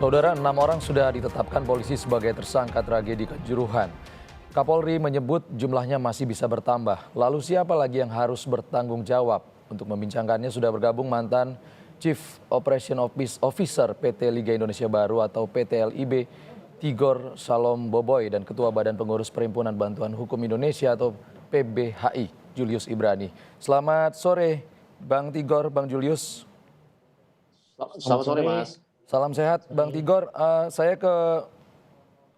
Saudara, 6 orang sudah ditetapkan polisi sebagai tersangka tragedi Kanjuruhan. Kapolri menyebut jumlahnya masih bisa bertambah. Lalu siapa lagi yang harus bertanggung jawab? Untuk membincangkannya sudah bergabung mantan Chief Operation Officer PT Liga Indonesia Baru atau PT LIB, Tigor Salom Boboy, dan Ketua Badan Pengurus Perhimpunan Bantuan Hukum Indonesia atau PBHI, Julius Ibrani. Selamat sore, Bang Tigor, Bang Julius. Selamat sore, Mas. Salam sehat, Bang Tigor. Saya ke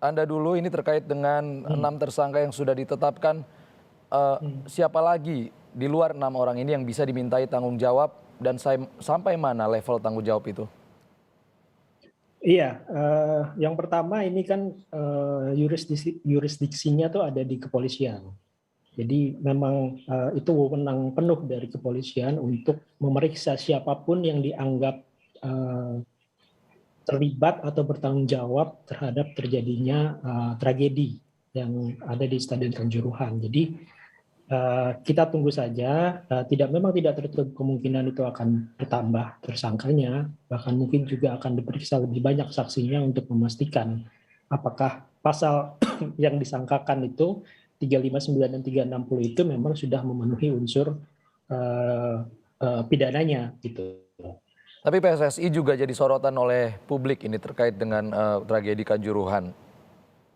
Anda dulu, ini terkait dengan 6 tersangka yang sudah ditetapkan. Siapa lagi di luar 6 orang ini yang bisa dimintai tanggung jawab dan sampai mana level tanggung jawab itu? Iya, yang pertama ini kan jurisdiksinya tuh ada di kepolisian. Jadi memang itu wewenang penuh dari kepolisian untuk memeriksa siapapun yang dianggap terlibat atau bertanggung jawab terhadap terjadinya tragedi yang ada di Stadion Kanjuruhan. Jadi kita tunggu saja, memang tidak tertutup kemungkinan itu akan bertambah tersangkanya, bahkan mungkin juga akan diperiksa lebih banyak saksinya untuk memastikan apakah pasal yang disangkakan itu 359 dan 360 itu memang sudah memenuhi unsur pidananya gitu. Tapi PSSI juga jadi sorotan oleh publik ini terkait dengan tragedi Kanjuruhan.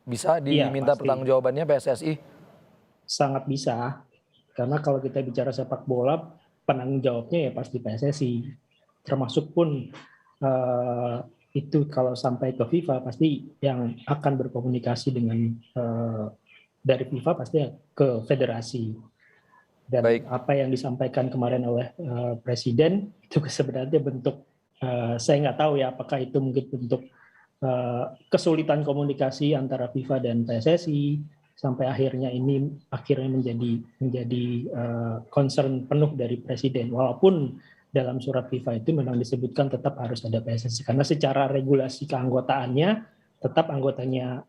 Bisa diminta pertanggungjawabannya PSSI? Sangat bisa, karena kalau kita bicara sepak bola, penanggung jawabnya ya pasti PSSI. Termasuk pun itu kalau sampai ke FIFA, pasti yang akan berkomunikasi dengan dari FIFA pasti ke federasi. Dan apa yang disampaikan kemarin oleh Presiden itu sebenarnya bentuk, saya nggak tahu ya apakah itu mungkin bentuk kesulitan komunikasi antara FIFA dan PSSI sampai akhirnya menjadi concern penuh dari Presiden. Walaupun dalam surat FIFA itu memang disebutkan tetap harus ada PSSI karena secara regulasi keanggotaannya tetap anggotanya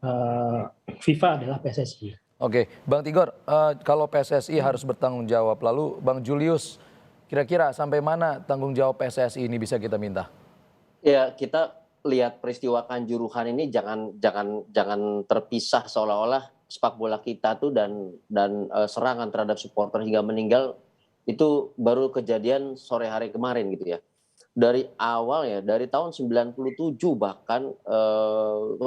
FIFA adalah PSSI. Oke, Bang Tigor, kalau PSSI harus bertanggung jawab, lalu Bang Julius, kira-kira sampai mana tanggung jawab PSSI ini bisa kita minta? Ya, kita lihat peristiwa Kanjuruhan ini jangan terpisah seolah-olah sepak bola kita tuh dan serangan terhadap supporter hingga meninggal itu baru kejadian sore hari kemarin gitu ya. Dari awal ya, dari tahun 97 bahkan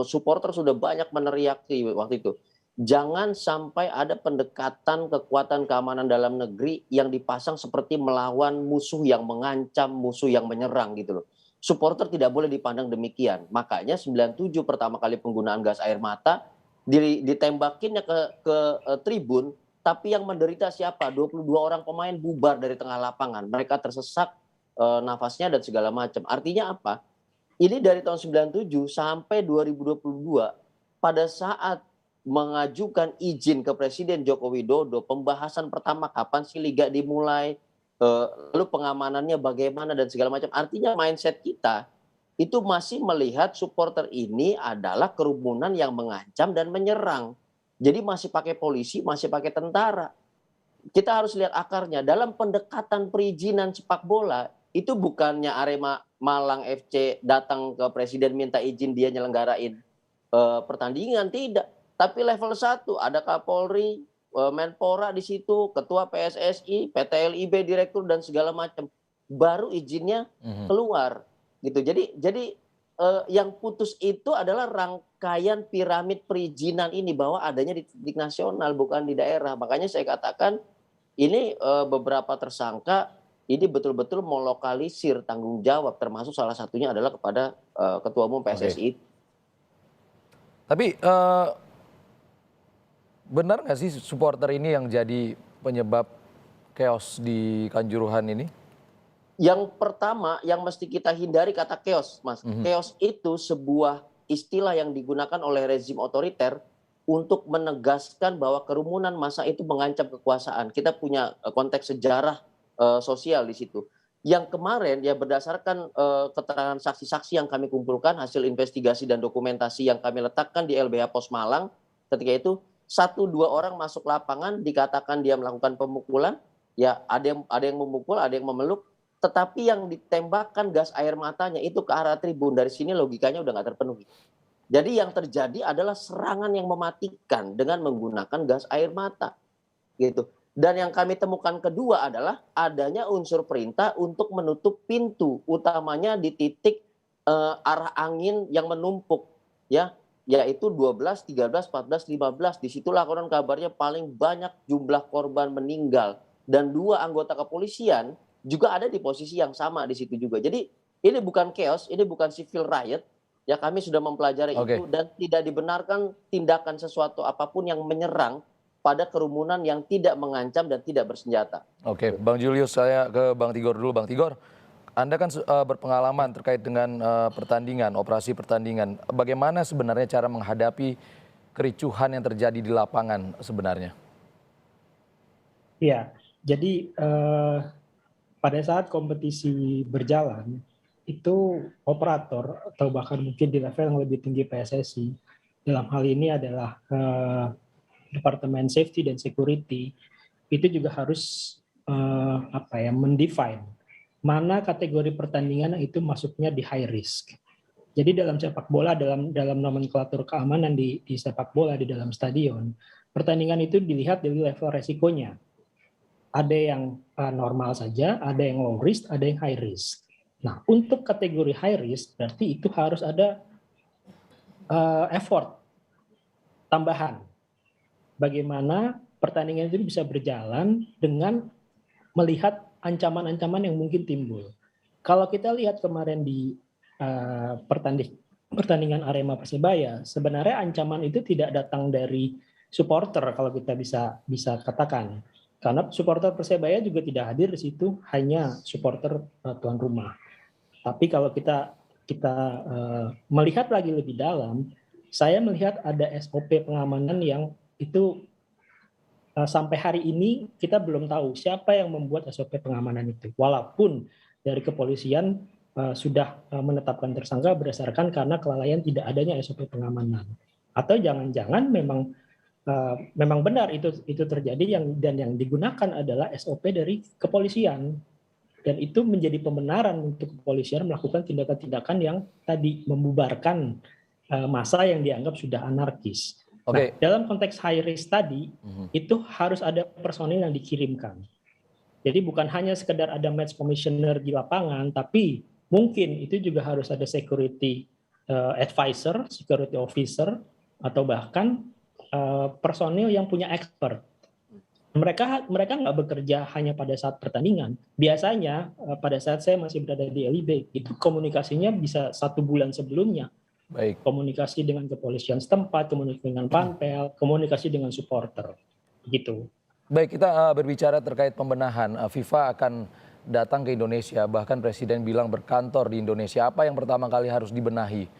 supporter sudah banyak meneriaki waktu itu. Jangan sampai ada pendekatan kekuatan keamanan dalam negeri yang dipasang seperti melawan musuh yang mengancam, musuh yang menyerang gitu loh. Supporter tidak boleh dipandang demikian. Makanya 97 pertama kali penggunaan gas air mata ditembakinnya ke tribun, tapi yang menderita siapa? 22 orang pemain bubar dari tengah lapangan. Mereka tersesak nafasnya dan segala macam. Artinya apa? Ini dari tahun 97 sampai 2022 pada saat mengajukan izin ke Presiden Joko Widodo, pembahasan pertama kapan sih liga dimulai, lalu pengamanannya bagaimana dan segala macam. Artinya mindset kita itu masih melihat supporter ini adalah kerumunan yang mengancam dan menyerang. Jadi masih pakai polisi, masih pakai tentara. Kita harus lihat akarnya. Dalam pendekatan perizinan sepak bola, itu bukannya Arema Malang FC datang ke Presiden minta izin dia nyelenggarain pertandingan, tidak. Tapi level 1 ada Kapolri, Menpora di situ, Ketua PSSI, PT LIB, Direktur dan segala macam. Baru izinnya keluar gitu. Jadi yang putus itu adalah rangkaian piramid perizinan ini bahwa adanya di titik nasional bukan di daerah. Makanya saya katakan ini beberapa tersangka ini betul-betul melokalisir tanggung jawab, termasuk salah satunya adalah kepada Ketua Umum PSSI. Tapi benar nggak sih supporter ini yang jadi penyebab chaos di Kanjuruhan ini? Yang pertama yang mesti kita hindari kata chaos, Mas. Chaos itu sebuah istilah yang digunakan oleh rezim otoriter untuk menegaskan bahwa kerumunan massa itu mengancam kekuasaan. Kita punya konteks sejarah sosial di situ. Yang kemarin ya berdasarkan keterangan saksi-saksi yang kami kumpulkan, hasil investigasi dan dokumentasi yang kami letakkan di LBH Pos Malang, ketika itu 1-2 orang masuk lapangan dikatakan dia melakukan pemukulan, ya ada yang memukul, ada yang memeluk, tetapi yang ditembakkan gas air matanya itu ke arah tribun. Dari sini logikanya udah nggak terpenuhi. Jadi yang terjadi adalah serangan yang mematikan dengan menggunakan gas air mata, gitu. Dan yang kami temukan kedua adalah adanya unsur perintah untuk menutup pintu, utamanya di titik arah angin yang menumpuk, ya, yaitu 12, 13, 14, 15. Disitulah konon kabarnya paling banyak jumlah korban meninggal. Dan 2 anggota kepolisian juga ada di posisi yang sama di situ juga. Jadi ini bukan chaos, ini bukan civil riot. Ya, kami sudah mempelajari itu dan tidak dibenarkan tindakan sesuatu apapun yang menyerang pada kerumunan yang tidak mengancam dan tidak bersenjata. Oke, Bang Julius, saya ke Bang Tigor dulu. Bang Tigor, Anda kan berpengalaman terkait dengan pertandingan, operasi pertandingan. Bagaimana sebenarnya cara menghadapi kericuhan yang terjadi di lapangan sebenarnya? Iya, jadi pada saat kompetisi berjalan, itu operator atau bahkan mungkin di level yang lebih tinggi PSSI, dalam hal ini adalah Departemen Safety dan Security, itu juga harus mendefine mana kategori pertandingan itu masuknya di high risk. Jadi dalam sepak bola, dalam nomenklatur keamanan di sepak bola di dalam stadion, pertandingan itu dilihat dari level resikonya. Ada yang normal saja, ada yang low risk, ada yang high risk. Nah, untuk kategori high risk berarti itu harus ada effort tambahan. Bagaimana pertandingan itu bisa berjalan dengan melihat ancaman-ancaman yang mungkin timbul. Kalau kita lihat kemarin di pertandingan Arema Persebaya, sebenarnya ancaman itu tidak datang dari supporter kalau kita bisa katakan. Karena supporter Persebaya juga tidak hadir di situ, hanya supporter tuan rumah. Tapi kalau kita melihat lagi lebih dalam, saya melihat ada SOP pengamanan yang itu sampai hari ini kita belum tahu siapa yang membuat SOP pengamanan itu. Walaupun dari kepolisian sudah menetapkan tersangka berdasarkan karena kelalaian tidak adanya SOP pengamanan. Atau jangan-jangan memang benar itu terjadi dan yang digunakan adalah SOP dari kepolisian, dan itu menjadi pembenaran untuk kepolisian melakukan tindakan-tindakan yang tadi membubarkan massa yang dianggap sudah anarkis. Nah, dalam konteks high risk tadi itu harus ada personil yang dikirimkan. Jadi bukan hanya sekedar ada match commissioner di lapangan, tapi mungkin itu juga harus ada security advisor, security officer, atau bahkan personil yang punya expert. Mereka nggak bekerja hanya pada saat pertandingan. Biasanya pada saat saya masih berada di LIB, itu komunikasinya bisa 1 bulan sebelumnya. Baik. Komunikasi dengan kepolisian setempat, komunikasi dengan panpel, komunikasi dengan supporter. Gitu. Baik, kita berbicara terkait pembenahan. FIFA akan datang ke Indonesia, bahkan Presiden bilang berkantor di Indonesia. Apa yang pertama kali harus dibenahi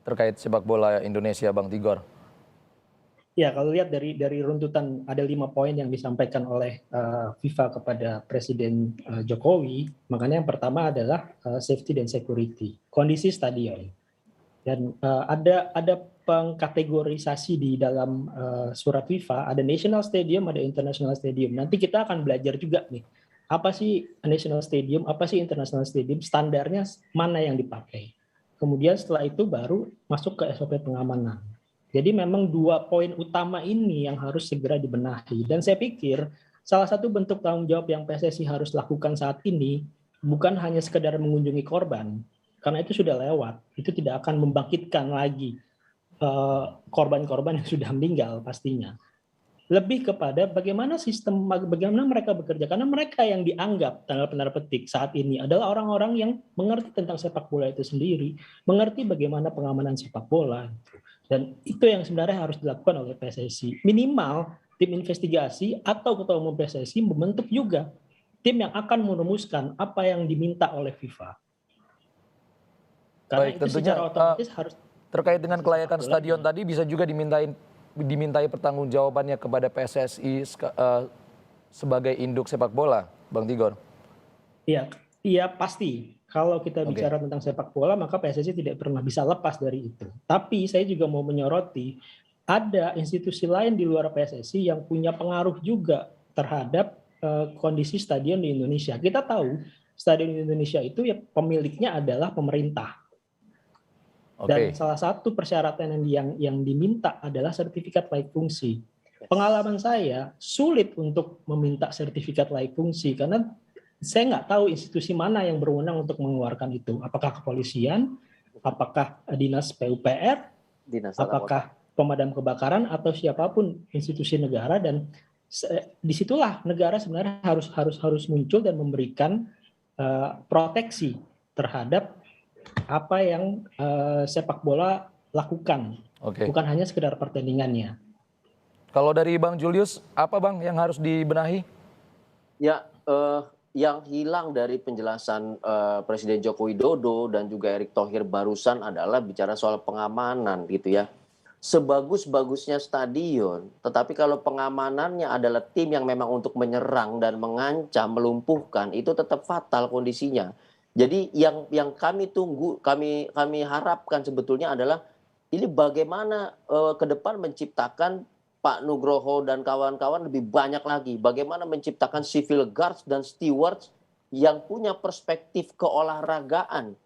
terkait sepak bola Indonesia, Bang Tigor? Ya, kalau lihat dari runtutan ada 5 poin yang disampaikan oleh FIFA kepada Presiden Jokowi, makanya yang pertama adalah safety dan security, kondisi stadion. Dan ada pengkategorisasi di dalam surat FIFA, ada national stadium, ada international stadium. Nanti kita akan belajar juga nih, apa sih national stadium, apa sih international stadium, standarnya mana yang dipakai. Kemudian setelah itu baru masuk ke SOP pengamanan. Jadi memang 2 poin utama ini yang harus segera dibenahi. Dan saya pikir salah satu bentuk tanggung jawab yang PSSI harus lakukan saat ini bukan hanya sekedar mengunjungi korban, karena itu sudah lewat. Itu tidak akan membangkitkan lagi korban-korban yang sudah meninggal pastinya. Lebih kepada bagaimana mereka bekerja, karena mereka yang dianggap tanda petik saat ini adalah orang-orang yang mengerti tentang sepak bola itu sendiri, mengerti bagaimana pengamanan sepak bola. Dan itu yang sebenarnya harus dilakukan oleh PSSI. Minimal tim investigasi atau ketua umum PSSI membentuk juga tim yang akan merumuskan apa yang diminta oleh FIFA. Karena baik, itu tentunya secara otomatis harus terkait dengan kelayakan stadion tadi bisa juga dimintai pertanggungjawabannya kepada PSSI sebagai induk sepak bola, Bang Tigor. Iya pasti. Kalau kita bicara tentang sepak bola, maka PSSI tidak pernah bisa lepas dari itu. Tapi saya juga mau menyoroti, ada institusi lain di luar PSSI yang punya pengaruh juga terhadap kondisi stadion di Indonesia. Kita tahu stadion di Indonesia itu ya pemiliknya adalah pemerintah. Dan Oke. salah satu persyaratan yang diminta adalah sertifikat layak fungsi. Pengalaman saya sulit untuk meminta sertifikat layak fungsi karena saya nggak tahu institusi mana yang berwenang untuk mengeluarkan itu. Apakah kepolisian, apakah dinas PUPR, Dinas Tata Kota. apakah pemadam kebakaran atau siapapun institusi negara, dan disitulah negara sebenarnya harus muncul dan memberikan proteksi terhadap apa yang sepak bola lakukan, Oke. bukan hanya sekedar pertandingannya. Kalau dari Bang Julius, apa Bang yang harus dibenahi? Ya, yang hilang dari penjelasan Presiden Joko Widodo dan juga Erick Thohir barusan adalah bicara soal pengamanan gitu ya. Sebagus-bagusnya stadion, tetapi kalau pengamanannya adalah tim yang memang untuk menyerang dan mengancam, melumpuhkan, itu tetap fatal kondisinya. Jadi yang kami tunggu, kami harapkan sebetulnya adalah ini bagaimana ke depan menciptakan Pak Nugroho dan kawan-kawan lebih banyak lagi. Bagaimana menciptakan civil guards dan stewards yang punya perspektif keolahragaan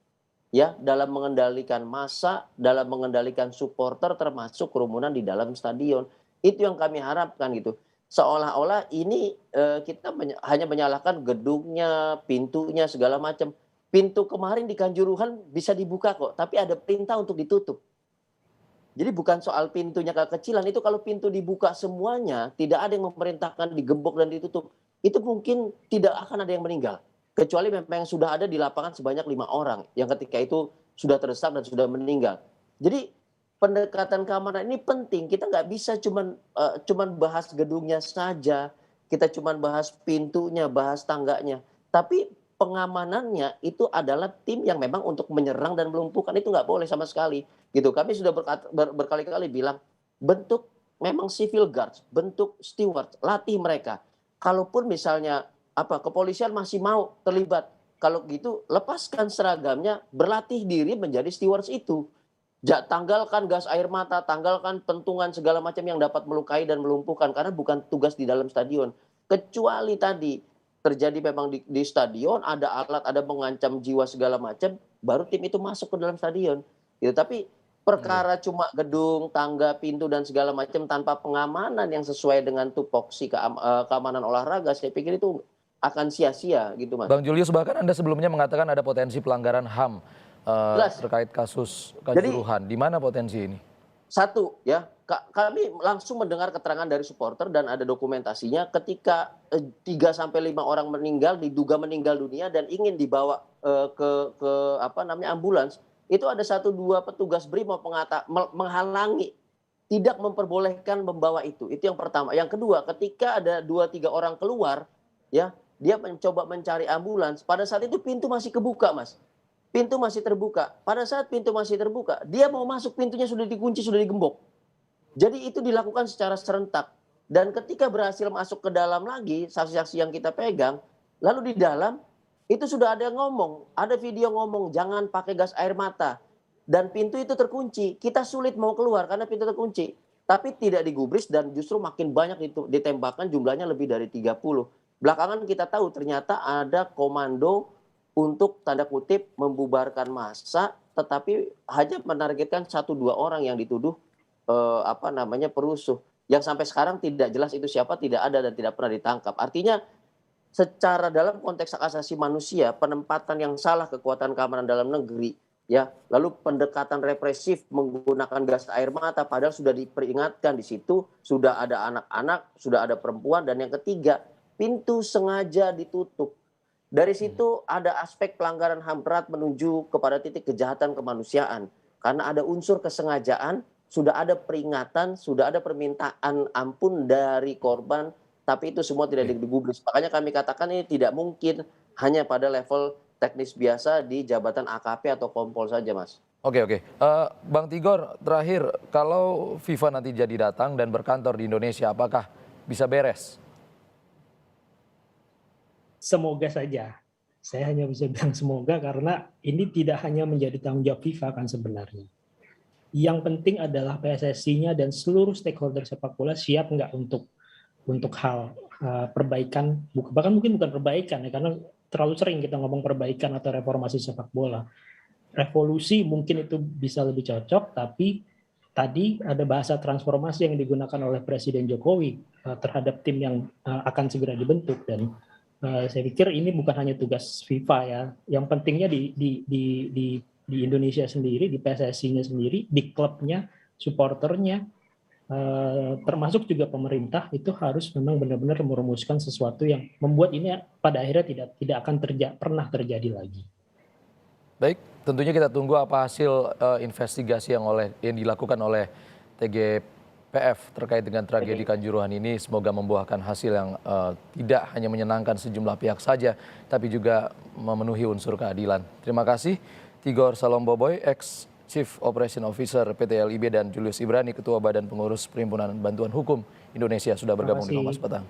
ya dalam mengendalikan massa, dalam mengendalikan supporter termasuk kerumunan di dalam stadion. Itu yang kami harapkan gitu. Seolah-olah ini kita hanya menyalahkan gedungnya, pintunya segala macam. Pintu kemarin di Kanjuruhan bisa dibuka kok, tapi ada perintah untuk ditutup. Jadi bukan soal pintunya kekecilan, itu kalau pintu dibuka semuanya, tidak ada yang memerintahkan digembok dan ditutup, itu mungkin tidak akan ada yang meninggal. Kecuali memang yang sudah ada di lapangan sebanyak 5 orang, yang ketika itu sudah terdesak dan sudah meninggal. Jadi pendekatan keamanan ini penting, kita nggak bisa cuman bahas gedungnya saja, kita cuman bahas pintunya, bahas tangganya. Tapi pengamanannya itu adalah tim yang memang untuk menyerang dan melumpuhkan, itu nggak boleh sama sekali. Gitu. Kami sudah berkali-kali bilang, bentuk memang civil guards, bentuk steward, latih mereka. Kalaupun misalnya kepolisian masih mau terlibat, kalau gitu lepaskan seragamnya, berlatih diri menjadi stewards itu. Tanggalkan gas air mata, tanggalkan pentungan segala macam yang dapat melukai dan melumpuhkan, karena bukan tugas di dalam stadion. Kecuali tadi terjadi memang di stadion, ada alat, ada mengancam jiwa segala macam, baru tim itu masuk ke dalam stadion. Gitu. Tapi perkara cuma gedung, tangga, pintu dan segala macam tanpa pengamanan yang sesuai dengan tupoksi keamanan olahraga, saya pikir itu akan sia-sia gitu Mas. Bang Julius, bahkan Anda sebelumnya mengatakan ada potensi pelanggaran HAM terkait kasus Kanjuruhan. Di mana potensi ini? Satu ya, kami langsung mendengar keterangan dari supporter dan ada dokumentasinya ketika 3-5 orang diduga meninggal dunia dan ingin dibawa ke ambulans. Itu ada 1-2 petugas BRIMOB menghalangi, tidak memperbolehkan membawa itu. Itu yang pertama. Yang kedua, ketika ada 2-3 orang keluar, ya, dia mencoba mencari ambulans. Pada saat itu pintu masih kebuka, Mas. Pintu masih terbuka. Pada saat pintu masih terbuka, dia mau masuk, pintunya sudah dikunci, sudah digembok. Jadi itu dilakukan secara serentak. Dan ketika berhasil masuk ke dalam lagi, saksi-saksi yang kita pegang, lalu di dalam, itu sudah ada yang ngomong, ada video ngomong, jangan pakai gas air mata. Dan pintu itu terkunci, kita sulit mau keluar karena pintu terkunci. Tapi tidak digubris dan justru makin banyak ditembakkan, jumlahnya lebih dari 30. Belakangan kita tahu ternyata ada komando untuk tanda kutip membubarkan massa, tetapi hanya menargetkan 1-2 orang yang dituduh perusuh. Yang sampai sekarang tidak jelas itu siapa, tidak ada dan tidak pernah ditangkap. Artinya secara dalam konteks hak asasi manusia, penempatan yang salah kekuatan keamanan dalam negeri, ya, lalu pendekatan represif menggunakan gas air mata, padahal sudah diperingatkan di situ, sudah ada anak-anak, sudah ada perempuan, dan yang ketiga, pintu sengaja ditutup. Dari situ ada aspek pelanggaran HAM berat menuju kepada titik kejahatan kemanusiaan. Karena ada unsur kesengajaan, sudah ada peringatan, sudah ada permintaan ampun dari korban, tapi itu semua tidak digubris. Makanya kami katakan ini tidak mungkin hanya pada level teknis biasa di jabatan AKP atau Kompol saja, Mas. Oke. Bang Tigor, terakhir, kalau FIFA nanti jadi datang dan berkantor di Indonesia, apakah bisa beres? Semoga saja. Saya hanya bisa bilang semoga karena ini tidak hanya menjadi tanggung jawab FIFA kan sebenarnya. Yang penting adalah PSSI-nya dan seluruh stakeholder sepak bola siap nggak untuk hal perbaikan, bahkan mungkin bukan perbaikan ya, karena terlalu sering kita ngomong perbaikan atau reformasi sepak bola. Revolusi mungkin itu bisa lebih cocok, tapi tadi ada bahasa transformasi yang digunakan oleh Presiden Jokowi terhadap tim yang akan segera dibentuk, dan saya pikir ini bukan hanya tugas FIFA ya. Yang pentingnya di Indonesia sendiri, di PSSI-nya sendiri, di klubnya, supporternya, termasuk juga pemerintah itu harus memang benar-benar merumuskan sesuatu yang membuat ini pada akhirnya tidak akan pernah terjadi lagi. Baik, tentunya kita tunggu apa hasil investigasi yang dilakukan oleh TGPF terkait dengan tragedi Kanjuruhan ini. Semoga membuahkan hasil yang tidak hanya menyenangkan sejumlah pihak saja, tapi juga memenuhi unsur keadilan. Terima kasih Tigor Salomboboy, ex-Chief Operation Officer PT LIB, dan Julius Ibrani, Ketua Badan Pengurus Perhimpunan Bantuan Hukum Indonesia, sudah bergabung di Kompas Petang.